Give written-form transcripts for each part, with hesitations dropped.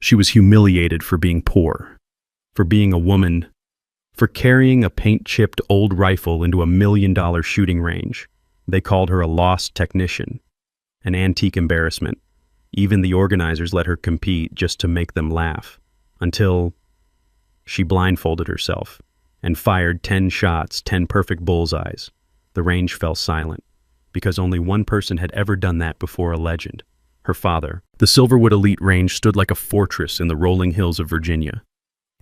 She was humiliated for being poor, for being a woman, for carrying a paint-chipped old rifle into $1 million shooting range. They called her a lost technician, an antique embarrassment. Even the organizers let her compete just to make them laugh, until she blindfolded herself and fired 10 shots, 10 perfect bullseyes. The range fell silent, because only one person had ever done that before, a legend, her father. The Silverwood Elite Range stood like a fortress in the rolling hills of Virginia,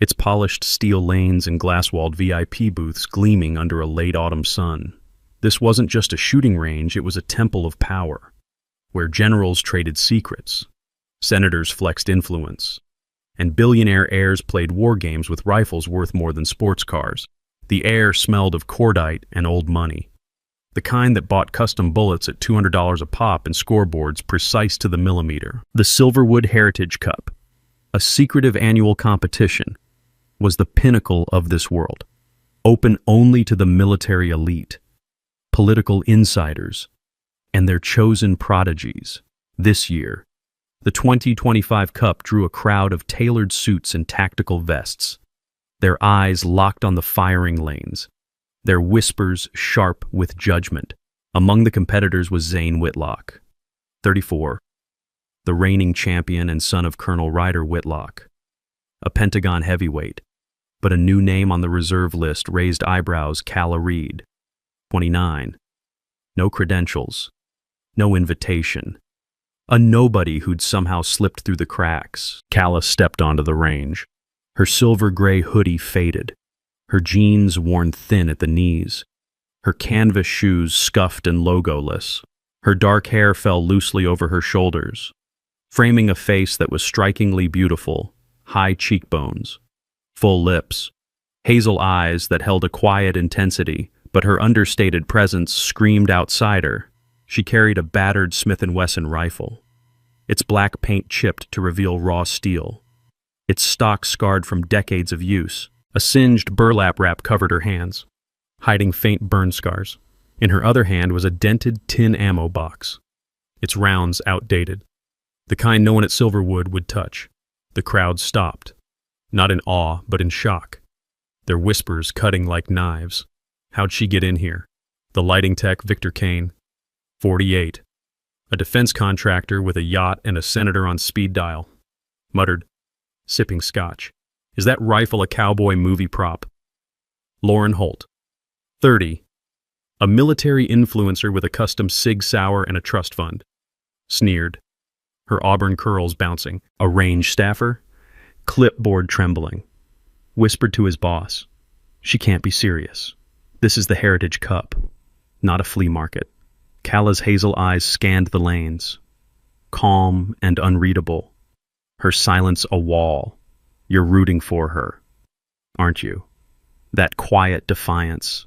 its polished steel lanes and glass-walled VIP booths gleaming under a late autumn sun. This wasn't just a shooting range, it was a temple of power, where generals traded secrets, senators flexed influence, and billionaire heirs played war games with rifles worth more than sports cars. The air smelled of cordite and old money, the kind that bought custom bullets at $200 a pop and scoreboards precise to the millimeter. The Silverwood Heritage Cup, a secretive annual competition, was the pinnacle of this world, open only to the military elite, political insiders, and their chosen prodigies. This year, the 2025 Cup drew a crowd of tailored suits and tactical vests, their eyes locked on the firing lanes, their whispers sharp with judgment. Among the competitors was Zane Whitlock, 34, the reigning champion and son of Colonel Ryder Whitlock, a Pentagon heavyweight, but a new name on the reserve list raised eyebrows. Calla Reed, 29, no credentials, no invitation, a nobody who'd somehow slipped through the cracks. Calla stepped onto the range, her silver-gray hoodie faded, her jeans worn thin at the knees, her canvas shoes scuffed and logoless. Her dark hair fell loosely over her shoulders, framing a face that was strikingly beautiful, high cheekbones, full lips, hazel eyes that held a quiet intensity, but her understated presence screamed outsider. She carried a battered Smith & Wesson rifle, its black paint chipped to reveal raw steel, its stock scarred from decades of use. A singed burlap wrap covered her hands, hiding faint burn scars. In her other hand was a dented tin ammo box, its rounds outdated, the kind no one at Silverwood would touch. The crowd stopped, not in awe, but in shock, their whispers cutting like knives. How'd she get in here? The lighting tech, Victor Kane, 48, a defense contractor with a yacht and a senator on speed dial, muttered, sipping scotch. Is that rifle a cowboy movie prop? Lauren Holt, 30, a military influencer with a custom Sig Sauer and a trust fund, sneered, her auburn curls bouncing. A range staffer, clipboard trembling, whispered to his boss, she can't be serious. This is the Heritage Cup, not a flea market. Calla's hazel eyes scanned the lanes, calm and unreadable, her silence a wall. You're rooting for her, aren't you? That quiet defiance,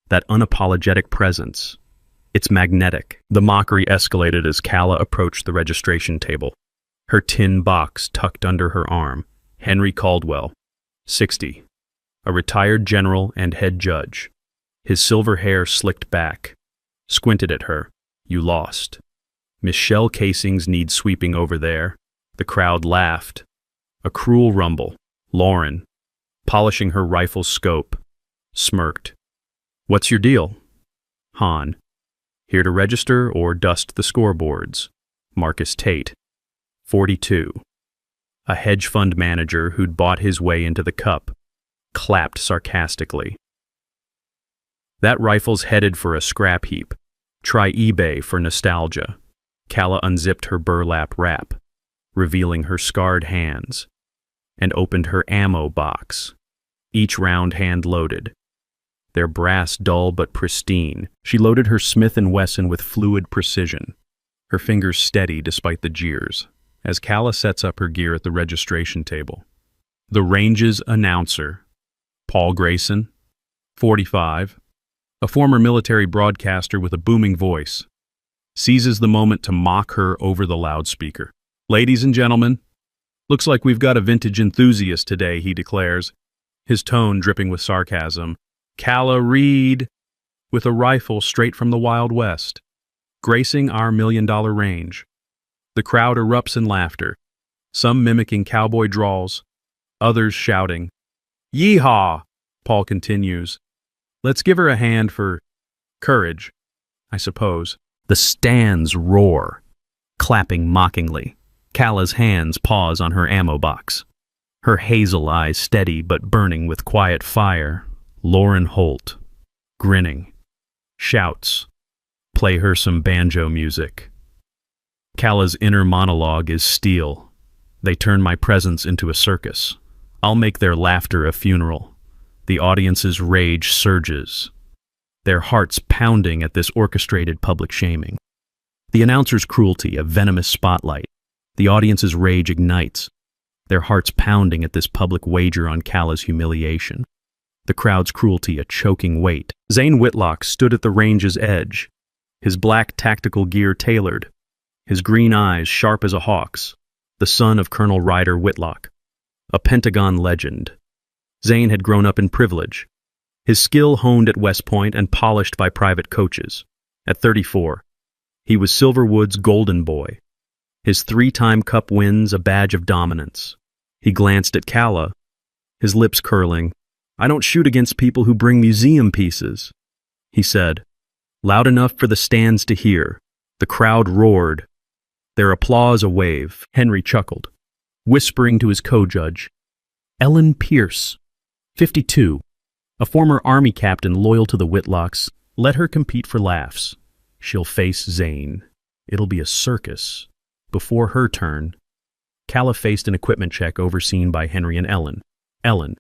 that unapologetic presence, it's magnetic. The mockery escalated as Calla approached the registration table, her tin box tucked under her arm. Henry Caldwell, 60, a retired general and head judge, his silver hair slicked back, squinted at her. You lost. Michelle casings need sweeping over there. The crowd laughed. A cruel rumble. Lauren, polishing her rifle's scope, smirked. What's your deal? Han, here to register or dust the scoreboards. Marcus Tate, 42, a hedge fund manager who'd bought his way into the cup, clapped sarcastically. That rifle's headed for a scrap heap. Try eBay for nostalgia. Calla unzipped her burlap wrap, revealing her scarred hands, and opened her ammo box, each round hand-loaded, their brass dull but pristine. She loaded her Smith & Wesson with fluid precision, her fingers steady despite the jeers, as Calla sets up her gear at the registration table. The range's announcer, Paul Grayson, 45, a former military broadcaster with a booming voice, seizes the moment to mock her over the loudspeaker. Ladies and gentlemen, looks like we've got a vintage enthusiast today, he declares, his tone dripping with sarcasm. Calla Reed, with a rifle straight from the Wild West, gracing our $1 million range. The crowd erupts in laughter, some mimicking cowboy drawls, others shouting. Yeehaw! Paul continues. Let's give her a hand for courage, I suppose. The stands roar, clapping mockingly. Calla's hands pause on her ammo box. Her hazel eyes steady but burning with quiet fire. Lauren Holt, grinning, shouts, play her some banjo music. Calla's inner monologue is steel. They turn my presence into a circus. I'll make their laughter a funeral. The audience's rage surges, their hearts pounding at this orchestrated public shaming. The announcer's cruelty, a venomous spotlight. The audience's rage ignites, their hearts pounding at this public wager on Calla's humiliation. The crowd's cruelty, a choking weight. Zane Whitlock stood at the range's edge, his black tactical gear tailored, his green eyes sharp as a hawk's, the son of Colonel Ryder Whitlock, a Pentagon legend. Zane had grown up in privilege, his skill honed at West Point and polished by private coaches. At 34, he was Silverwood's golden boy, his 3-time Cup wins a badge of dominance. He glanced at Calla, his lips curling. I don't shoot against people who bring museum pieces, he said, loud enough for the stands to hear. The crowd roared, their applause a wave. Henry chuckled, whispering to his co-judge, Ellen Pierce, 52, a former Army captain loyal to the Whitlocks. Let her compete for laughs. She'll face Zane. It'll be a circus. Before her turn, Calla faced an equipment check overseen by Henry and Ellen. Ellen,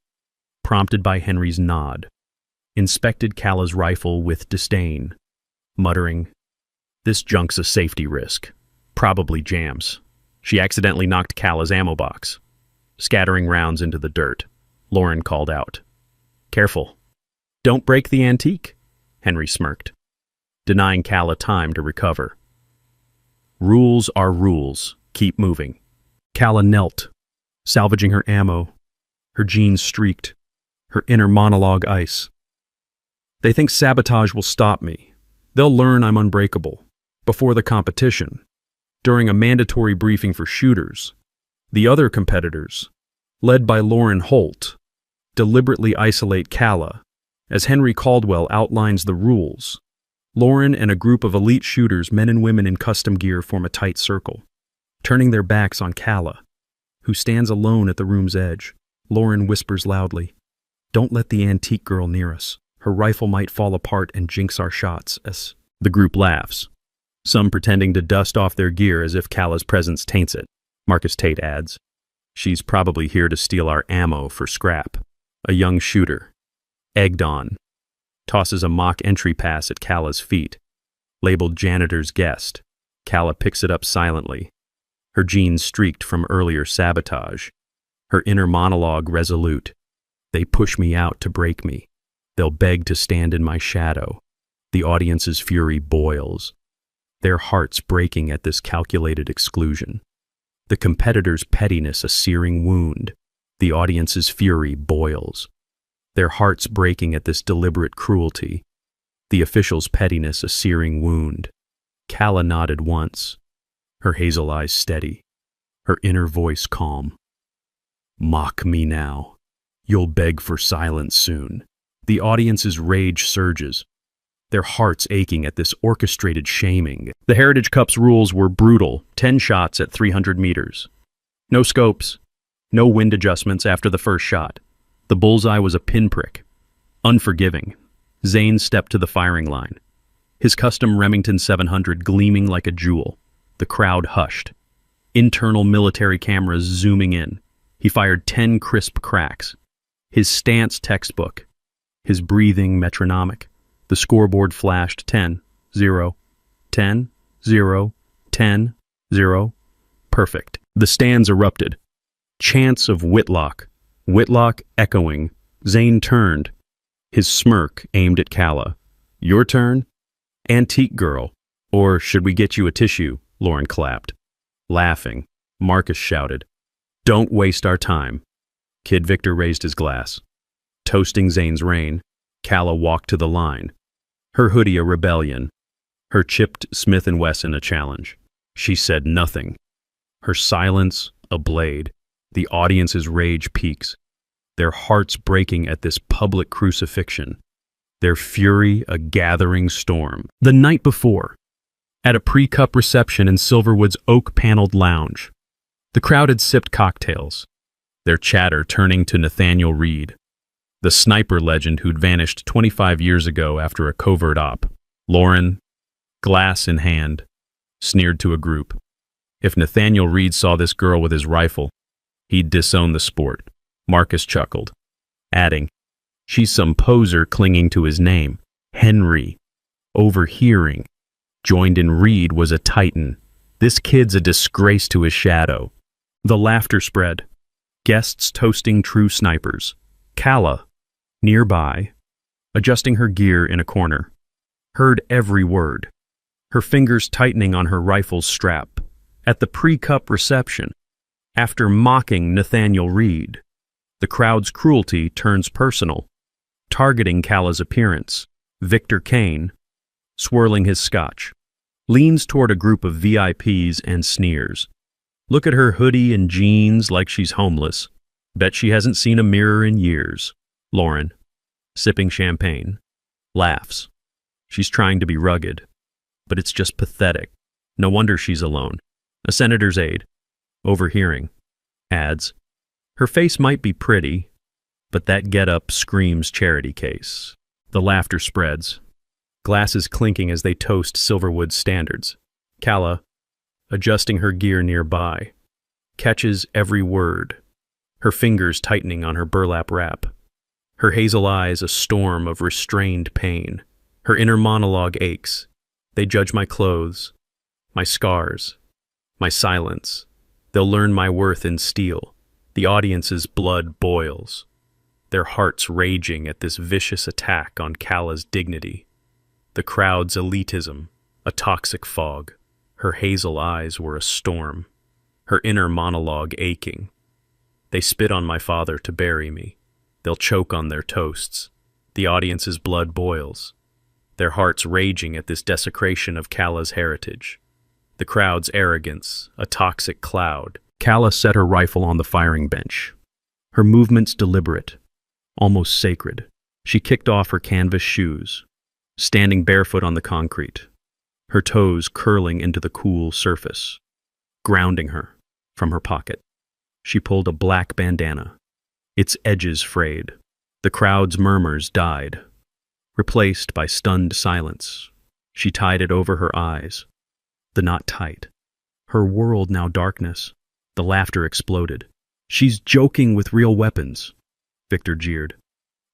prompted by Henry's nod, inspected Calla's rifle with disdain, muttering, this junk's a safety risk. Probably jams. She accidentally knocked Calla's ammo box, scattering rounds into the dirt. Lauren called out, careful. Don't break the antique, Henry smirked, denying Calla time to recover. Rules are rules. Keep moving. Calla knelt, salvaging her ammo, her jeans streaked, her inner monologue ice. They think sabotage will stop me. They'll learn I'm unbreakable. Before the competition, during a mandatory briefing for shooters, the other competitors, led by Lauren Holt, deliberately isolate Calla. As Henry Caldwell outlines the rules, Lauren and a group of elite shooters, men and women in custom gear, form a tight circle, turning their backs on Calla, who stands alone at the room's edge. Lauren whispers loudly, don't let the antique girl near us. Her rifle might fall apart and jinx our shots. As the group laughs, some pretending to dust off their gear as if Calla's presence taints it. Marcus Tate adds, she's probably here to steal our ammo for scrap. A young shooter, egged on, tosses a mock entry pass at Calla's feet, labeled janitor's guest. Calla picks it up silently, her jeans streaked from earlier sabotage, her inner monologue resolute. They push me out to break me. They'll beg to stand in my shadow. The audience's fury boils, their hearts breaking at this calculated exclusion. The competitor's pettiness a searing wound. The audience's fury boils, their hearts breaking at this deliberate cruelty. The official's pettiness a searing wound. Calla nodded once, her hazel eyes steady, her inner voice calm. Mock me now. You'll beg for silence soon. The audience's rage surges, their hearts aching at this orchestrated shaming. The Heritage Cup's rules were brutal, 10 shots at 300 meters. No scopes, no wind adjustments after the first shot. The bullseye was a pinprick, unforgiving. Zane stepped to the firing line, his custom Remington 700 gleaming like a jewel. The crowd hushed, internal military cameras zooming in. He fired 10 crisp cracks, his stance textbook, his breathing metronomic. The scoreboard flashed 10, 0, 10, 0, 10, 0. Perfect. The stands erupted. Chants of Whitlock, Whitlock echoing. Zane turned, his smirk aimed at Calla. Your turn? Antique girl. Or should we get you a tissue? Lauren clapped. Laughing, Marcus shouted, don't waste our time. Kid Victor raised his glass. Toasting Zane's reign, Calla walked to the line, her hoodie a rebellion, her chipped Smith & Wesson a challenge. She said nothing, her silence a blade. The audience's rage peaks, their hearts breaking at this public crucifixion, their fury a gathering storm. The night before, at a pre-cup reception in Silverwood's oak-paneled lounge, the crowd had sipped cocktails, their chatter turning to Nathaniel Reed, the sniper legend who'd vanished 25 years ago after a covert op. Lauren, glass in hand, sneered to a group. If Nathaniel Reed saw this girl with his rifle, he'd disown the sport. Marcus chuckled, adding, "She's some poser clinging to his name." Henry, overhearing, joined in. Reed was a titan. "This kid's a disgrace to his shadow." The laughter spread, guests toasting true snipers. Calla, nearby, adjusting her gear in a corner, heard every word, her fingers tightening on her rifle's strap. At the pre-cup reception, after mocking Nathaniel Reed, the crowd's cruelty turns personal, targeting Calla's appearance. Victor Kane, swirling his scotch, leans toward a group of VIPs and sneers. "Look at her hoodie and jeans like she's homeless. Bet she hasn't seen a mirror in years." Lauren, sipping champagne, laughs. She's trying to be rugged, but it's just pathetic. No wonder she's alone. A senator's aide, overhearing, adds, "Her face might be pretty, but that get-up screams charity case." The laughter spreads, glasses clinking as they toast Silverwood's standards. Calla, adjusting her gear nearby, catches every word, her fingers tightening on her burlap wrap, her hazel eyes a storm of restrained pain. Her inner monologue aches. "They judge my clothes, my scars, my silence. They'll learn my worth in steel." The audience's blood boils, their hearts raging at this vicious attack on Calla's dignity. The crowd's elitism, a toxic fog. Her hazel eyes were a storm, her inner monologue aching. "They spit on my father to bury me. They'll choke on their toasts." The audience's blood boils, their hearts raging at this desecration of Calla's heritage. The crowd's arrogance, a toxic cloud. Calla set her rifle on the firing bench, her movements deliberate, almost sacred. She kicked off her canvas shoes, standing barefoot on the concrete, her toes curling into the cool surface, grounding her. From her pocket, she pulled a black bandana, its edges frayed. The crowd's murmurs died, replaced by stunned silence. She tied it over her eyes, the knot tight. Her world now darkness. The laughter exploded. "She's joking with real weapons," Victor jeered,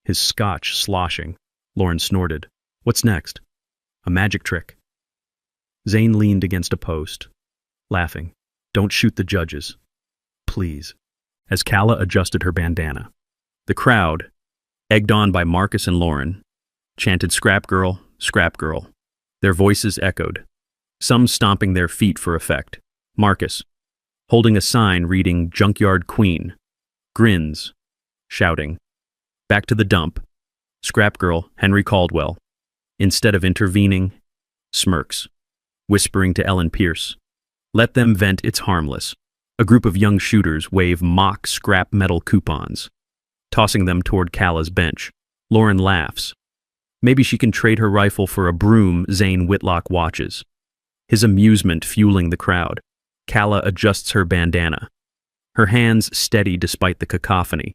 his scotch sloshing. Lauren snorted. "What's next? A magic trick?" Zane leaned against a post, laughing. "Don't shoot the judges, please." As Calla adjusted her bandana, the crowd, egged on by Marcus and Lauren, chanted "Scrap girl, scrap girl." Their voices echoed, some stomping their feet for effect. Marcus, holding a sign reading "Junkyard Queen," grins, shouting, "Back to the dump, scrap girl, Henry Caldwell." Instead of intervening, smirks, whispering to Ellen Pierce, "Let them vent, it's harmless." A group of young shooters wave mock scrap metal coupons, tossing them toward Calla's bench. Lauren laughs. Maybe she can trade her rifle for a broom Zane Whitlock watches, his amusement fueling the crowd. Calla adjusts her bandana, her hands steady despite the cacophony,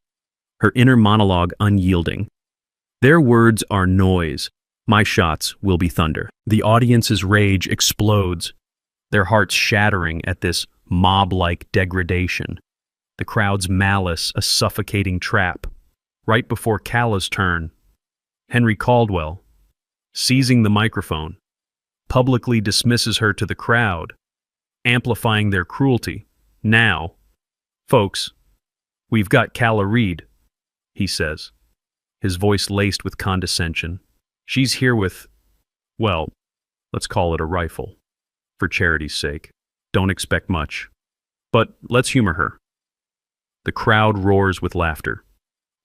her inner monologue unyielding. "Their words are noise. My shots will be thunder." The audience's rage explodes, their hearts shattering at this mob-like degradation. The crowd's malice a suffocating trap. Right before Calla's turn, Henry Caldwell, seizing the microphone, publicly dismisses her to the crowd, amplifying their cruelty. "Now, folks, we've got Calla Reed," he says, his voice laced with condescension. "She's here with, well, let's call it a rifle. For charity's sake. Don't expect much. But let's humor her." The crowd roars with laughter,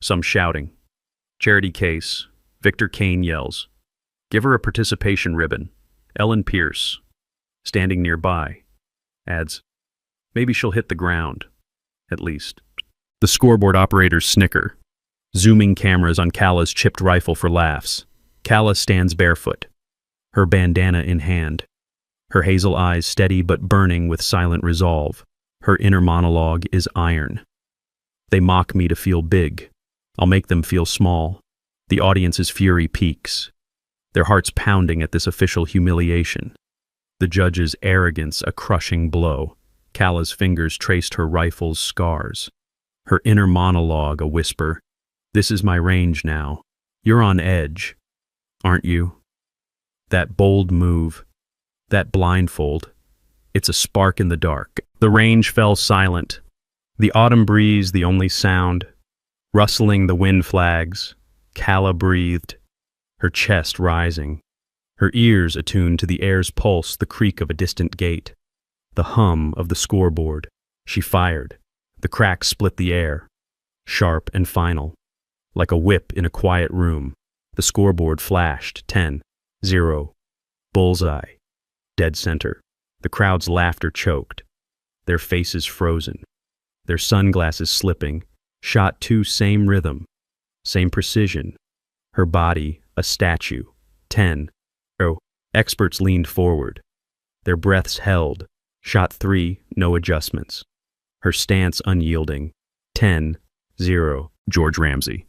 some shouting, "Charity case." Victor Kane yells, "Give her a participation ribbon." Ellen Pierce, standing nearby, adds, "Maybe she'll hit the ground." at least. The scoreboard operators snicker, zooming cameras on Kala's chipped rifle for laughs. Kala stands barefoot, her bandana in hand, her hazel eyes steady but burning with silent resolve. Her inner monologue is iron. They mock me to feel big. I'll make them feel small. The audience's fury peaks, their hearts pounding at this official humiliation. The judge's arrogance a crushing blow. Kala's fingers traced her rifle's scars. Her inner monologue a whisper. This is my range now. You're on edge, aren't you? That bold move, that blindfold, it's a spark in the dark. The range fell silent. The autumn breeze the only sound. Rustling the wind flags, Kala breathed, her chest rising, her ears attuned to the air's pulse, the creak of a distant gate, the hum of the scoreboard. She fired. The crack split the air, sharp and final. Like a whip in a quiet room, the scoreboard flashed 10-0. Bullseye. Dead center. The crowd's laughter choked, their faces frozen, their sunglasses slipping. Shot 2, same rhythm, same precision. Her body, a statue. 10-0. Experts leaned forward, their breaths held. Shot 3, no adjustments. Her stance unyielding. 10-0. George Ramsey.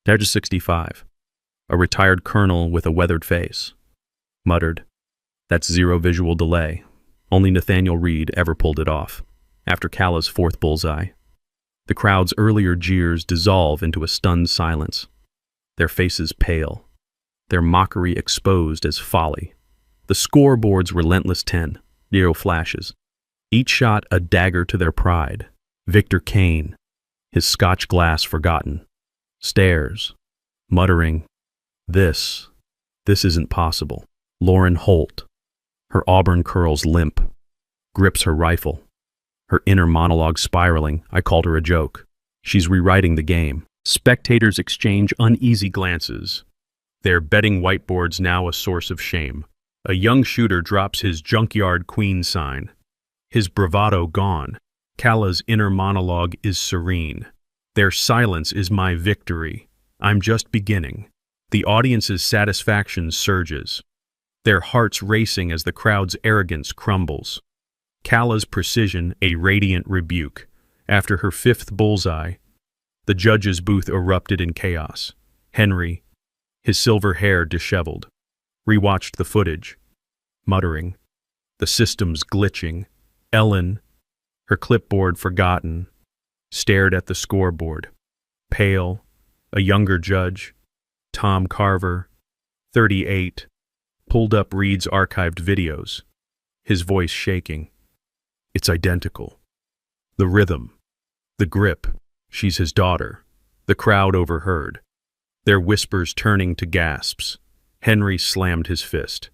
Age 65. A retired colonel with a weathered face. Muttered, "That's 0 visual delay. Only Nathaniel Reed ever pulled it off." After Kala's 4th bullseye, the crowd's earlier jeers dissolve into a stunned silence, their faces pale, their mockery exposed as folly. The scoreboard's relentless 10-0 flashes, each shot a dagger to their pride. Victor Kane, his Scotch glass forgotten, stares, muttering, This isn't possible." Lauren Holt, her auburn curls limp, grips her rifle. Her inner monologue spiraling. I called her a joke. She's rewriting the game. Spectators exchange uneasy glances, their betting whiteboards now a source of shame. A young shooter drops his junkyard queen sign, his bravado gone. Kala's inner monologue is serene. Their silence is my victory. I'm just beginning. The audience's satisfaction surges, their hearts racing as the crowd's arrogance crumbles. Kala's precision a radiant rebuke. After her 5th bullseye, the judge's booth erupted in chaos. Henry, his silver hair disheveled, rewatched the footage, muttering, "The system's glitching." Ellen, her clipboard forgotten, stared at the scoreboard. Pale, a younger judge, Tom Carver, 38, pulled up Reed's archived videos, his voice shaking. It's identical. The rhythm, the grip, she's his daughter. The crowd overheard, their whispers turning to gasps. Henry slammed his fist,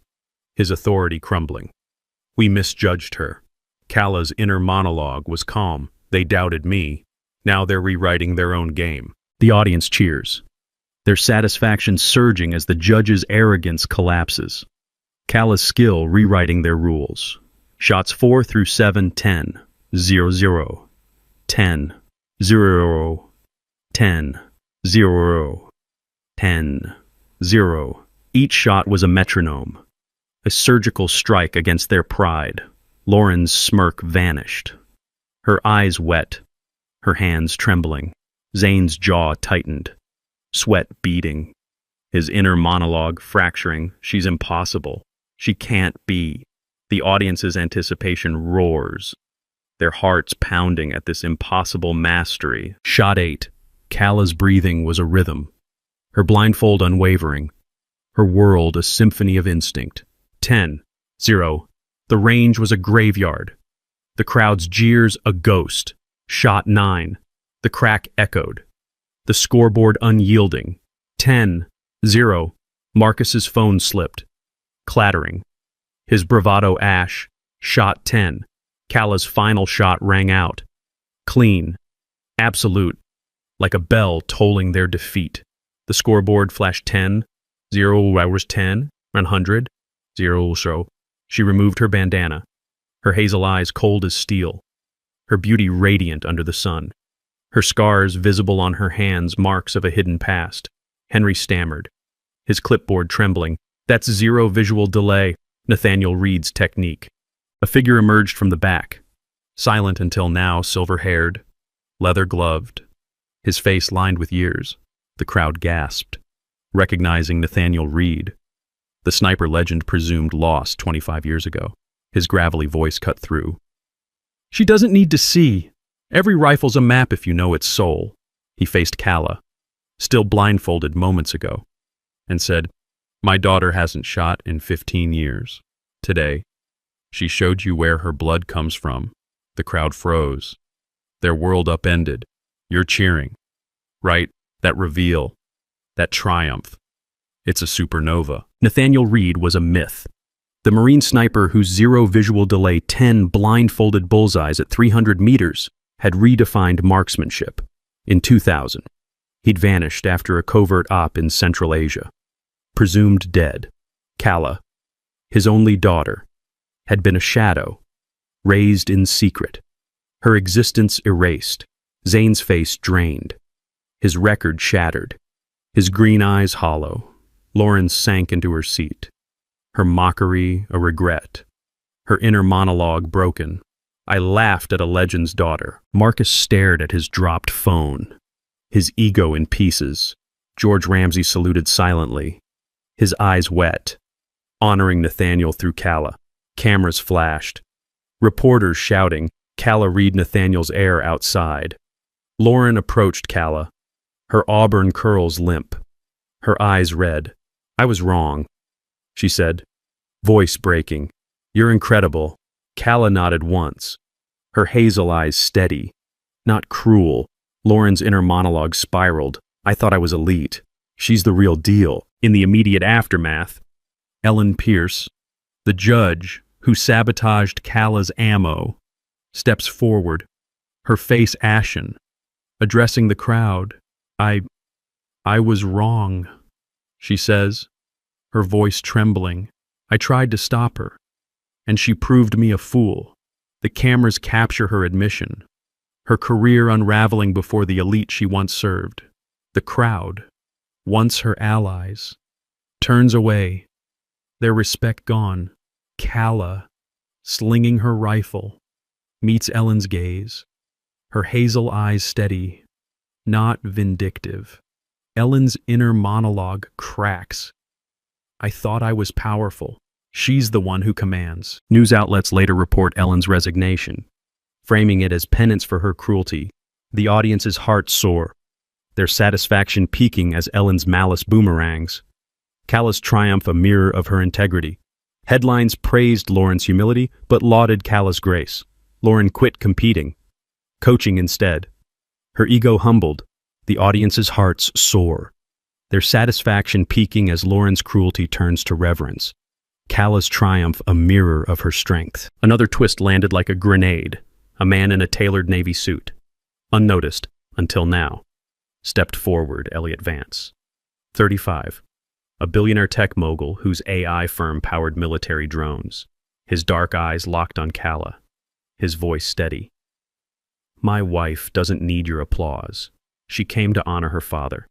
his authority crumbling. We misjudged her. Kala's inner monologue was calm. They doubted me. Now they're rewriting their own game. The audience cheers, their satisfaction surging as the judge's arrogance collapses. Kala's skill rewriting their rules. Shots 4 through 7, 10-0-0, 10-0, 10-0, 10-0. Each shot was a metronome, a surgical strike against their pride. Lauren's smirk vanished, her eyes wet, her hands trembling. Zane's jaw tightened, sweat beading, his inner monologue fracturing. She's impossible. She can't be. The audience's anticipation roars, their hearts pounding at this impossible mastery. Shot 8. Kala's breathing was a rhythm, her blindfold unwavering, her world a symphony of instinct. 10-0. The range was a graveyard, the crowd's jeers a ghost. Shot 9. The crack echoed, the scoreboard unyielding. 10-0. Marcus's phone slipped, clattering, his bravado ash. Shot 10. Kala's final shot rang out, clean, absolute, like a bell tolling their defeat. The scoreboard flashed 10-0 hours 10, 100, 0 so. She removed her bandana, her hazel eyes cold as steel. her beauty radiant under the sun. Her scars visible on her hands, marks of a hidden past. Henry stammered, his clipboard trembling. That's zero visual delay, Nathaniel Reed's technique. A figure emerged from the back, silent until now, silver-haired, leather-gloved, his face lined with years. The crowd gasped, recognizing Nathaniel Reed, the sniper legend presumed lost 25 years ago. His gravelly voice cut through. She doesn't need to see. Every rifle's a map if you know its soul. He faced Calla, still blindfolded moments ago, and said, My daughter hasn't shot in 15 years. Today, she showed you where her blood comes from. The crowd froze. Their world upended. You're cheering. Right? That reveal. That triumph. It's a supernova. Nathaniel Reed was a myth. The Marine sniper whose zero visual delay 10 blindfolded bullseyes at 300 meters had redefined marksmanship. In 2000, he'd vanished after a covert op in Central Asia. Presumed dead, Calla, his only daughter, had been a shadow, raised in secret. Her existence erased, Zane's face drained, his record shattered, his green eyes hollow. Lauren sank into her seat, her mockery a regret, her inner monologue broken. I laughed at a legend's daughter. Marcus stared at his dropped phone, his ego in pieces. George Ramsay saluted silently, his eyes wet, honoring Nathaniel through Calla. Cameras flashed, reporters shouting, Calla read Nathaniel's air outside. Lauren approached Calla, her auburn curls limp, her eyes red. I was wrong, she said, voice breaking. You're incredible. Calla nodded once, her hazel eyes steady, not cruel. Lauren's inner monologue spiraled. I thought I was elite. She's the real deal. In the immediate aftermath, Ellen Pierce, the judge who sabotaged Calla's ammo, steps forward, her face ashen, addressing the crowd. I was wrong, she says, her voice trembling. I tried to stop her, and she proved me a fool. The cameras capture her admission, her career unraveling before the elite she once served. The crowd, once her allies, turns away, their respect gone. Calla, slinging her rifle, meets Ellen's gaze, her hazel eyes steady, not vindictive. Ellen's inner monologue cracks. I thought I was powerful. She's the one who commands. News outlets later report Ellen's resignation, framing it as penance for her cruelty. The audience's hearts soar, their satisfaction peaking as Ellen's malice boomerangs. Calla's triumph a mirror of her integrity. Headlines praised Lauren's humility, but lauded Calla's grace. Lauren quit competing, coaching instead. Her ego humbled, the audience's hearts soar, their satisfaction peaking as Lauren's cruelty turns to reverence. Calla's triumph a mirror of her strength. Another twist landed like a grenade. A man in a tailored Navy suit, unnoticed until now, stepped forward. Elliot Vance, 35. A billionaire tech mogul whose AI firm powered military drones, his dark eyes locked on Calla, his voice steady. My wife doesn't need your applause. She came to honor her father,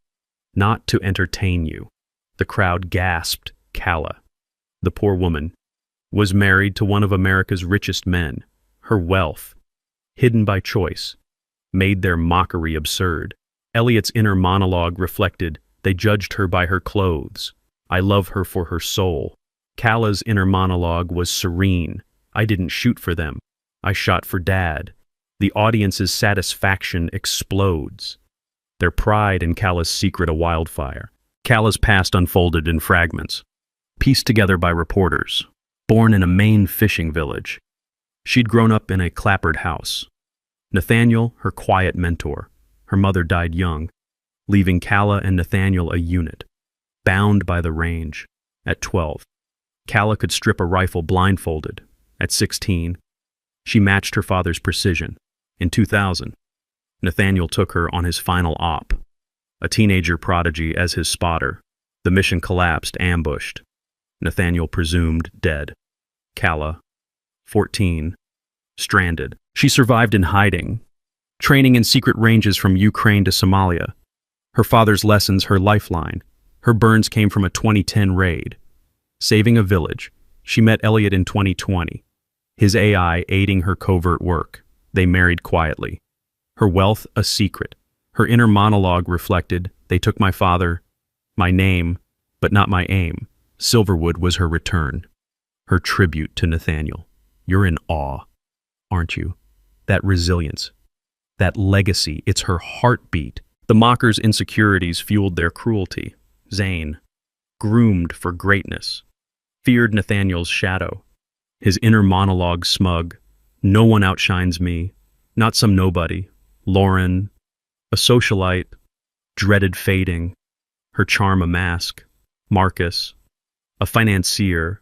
not to entertain you. The crowd gasped. Calla, the poor woman, was married to one of America's richest men. Her wealth, hidden by choice, made their mockery absurd. Elliot's inner monologue reflected, they judged her by her clothes. I love her for her soul. Calla's inner monologue was serene. I didn't shoot for them. I shot for Dad. The audience's satisfaction explodes, their pride in Calla's secret a wildfire. Calla's past unfolded in fragments, pieced together by reporters. Born in a Maine fishing village, she'd grown up in a clapboard house. Nathaniel, her quiet mentor. Her mother died young, leaving Calla and Nathaniel a unit, bound by the range. At 12, Calla could strip a rifle blindfolded. At 16, she matched her father's precision. In 2000, Nathaniel took her on his final op, a teenager prodigy as his spotter. The mission collapsed, ambushed. Nathaniel presumed dead. Calla, 14, stranded. She survived in hiding, training in secret ranges from Ukraine to Somalia. Her father's lessons, her lifeline. Her burns came from a 2010 raid. Saving a village, she met Elliot in 2020. His AI aiding her covert work. They married quietly. Her wealth, a secret. Her inner monologue reflected, they took my father, my name, but not my aim. Silverwood was her return. Her tribute to Nathaniel. You're in awe, aren't you? That resilience. That legacy, it's her heartbeat. The mockers' insecurities fueled their cruelty. Zane, groomed for greatness, feared Nathaniel's shadow. His inner monologue smug. No one outshines me. Not some nobody. Lauren, a socialite, dreaded fading. Her charm a mask. Marcus, a financier,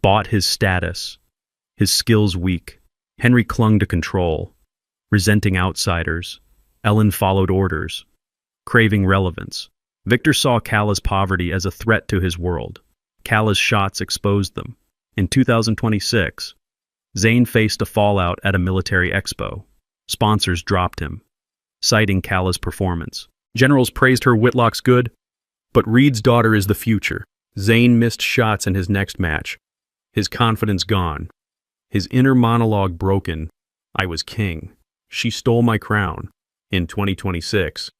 bought his status. His skills weak. Henry clung to control, resenting outsiders. Ellen followed orders, craving relevance. Victor saw Kala's poverty as a threat to his world. Kala's shots exposed them. In 2026, Zane faced a fallout at a military expo. Sponsors dropped him, citing Kala's performance. Generals praised her Whitlock's good, but Reed's daughter is the future. Zane missed shots in his next match. His confidence gone. His inner monologue broken. I was king. She stole my crown. In 2026,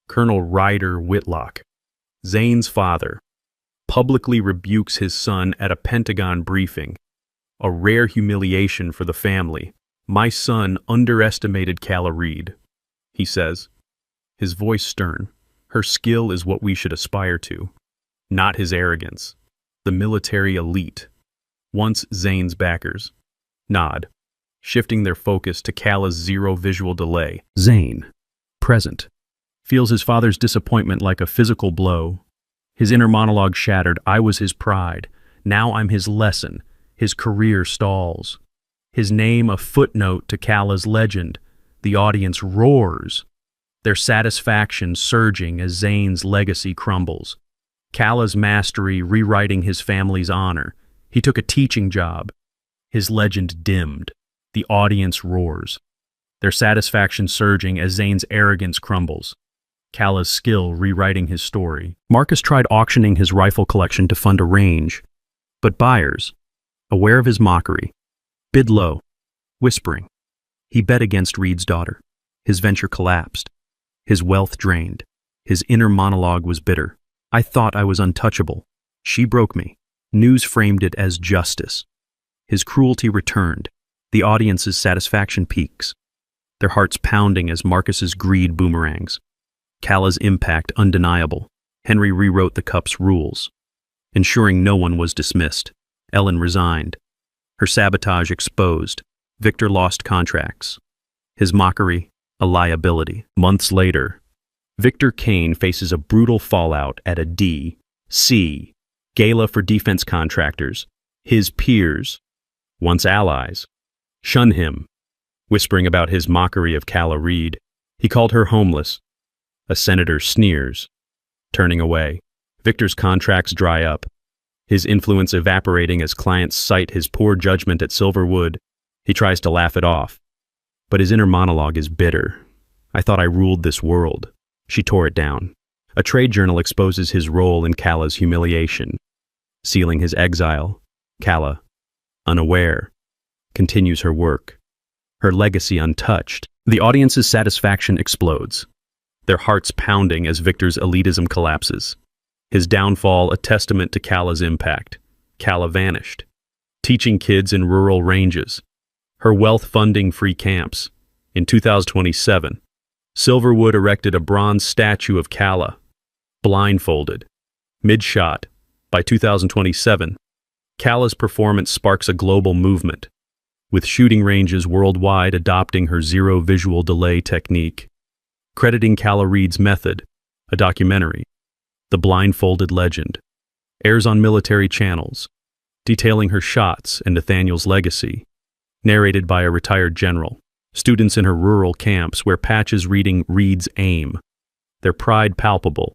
Colonel Ryder Whitlock, Zane's father, publicly rebukes his son at a Pentagon briefing. A rare humiliation for the family. My son underestimated Kala Reed, he says, his voice stern. Her skill is what we should aspire to, not his arrogance. The military elite, once Zane's backers, nod, shifting their focus to Kala's zero visual delay. Zane, present, feels his father's disappointment like a physical blow. His inner monologue shattered. I was his pride. Now I'm his lesson. His career stalls. His name a footnote to Kala's legend. The audience roars, their satisfaction surging as Zane's legacy crumbles. Kala's mastery rewriting his family's honor. He took a teaching job. His legend dimmed. The audience roars, their satisfaction surging as Zane's arrogance crumbles. Kala's skill rewriting his story. Marcus tried auctioning his rifle collection to fund a range, but buyers, aware of his mockery, bid low, whispering. He bet against Reed's daughter. His venture collapsed. His wealth drained. His inner monologue was bitter. I thought I was untouchable. She broke me. News framed it as justice. His cruelty returned. The audience's satisfaction peaks, their hearts pounding as Marcus's greed boomerangs. Kala's impact undeniable. Henry rewrote the cup's rules, ensuring no one was dismissed. Ellen resigned. Her sabotage exposed. Victor lost contracts. His mockery, a liability. Months later, Victor Kane faces a brutal fallout at a D.C. gala for defense contractors. His peers, once allies, shun him, whispering about his mockery of Kala Reed. He called her homeless. A senator sneers, turning away. Victor's contracts dry up, his influence evaporating as clients cite his poor judgment at Silverwood. He tries to laugh it off, but his inner monologue is bitter. I thought I ruled this world. She tore it down. A trade journal exposes his role in Kala's humiliation, sealing his exile. Kala, unaware, continues her work, her legacy untouched. The audience's satisfaction explodes, their hearts pounding as Victor's elitism collapses. His downfall a testament to Kala's impact. Kala vanished, teaching kids in rural ranges, her wealth funding free camps. In 2027, Silverwood erected a bronze statue of Kala, Blindfolded, mid-shot. By 2027, Kala's performance sparks a global movement, with shooting ranges worldwide adopting her zero visual delay technique. Crediting Kala Reed's method, a documentary, The Blindfolded Legend, airs on military channels, detailing her shots and Nathaniel's legacy, narrated by a retired general. Students in her rural camps wear patches reading Reed's aim, their pride palpable.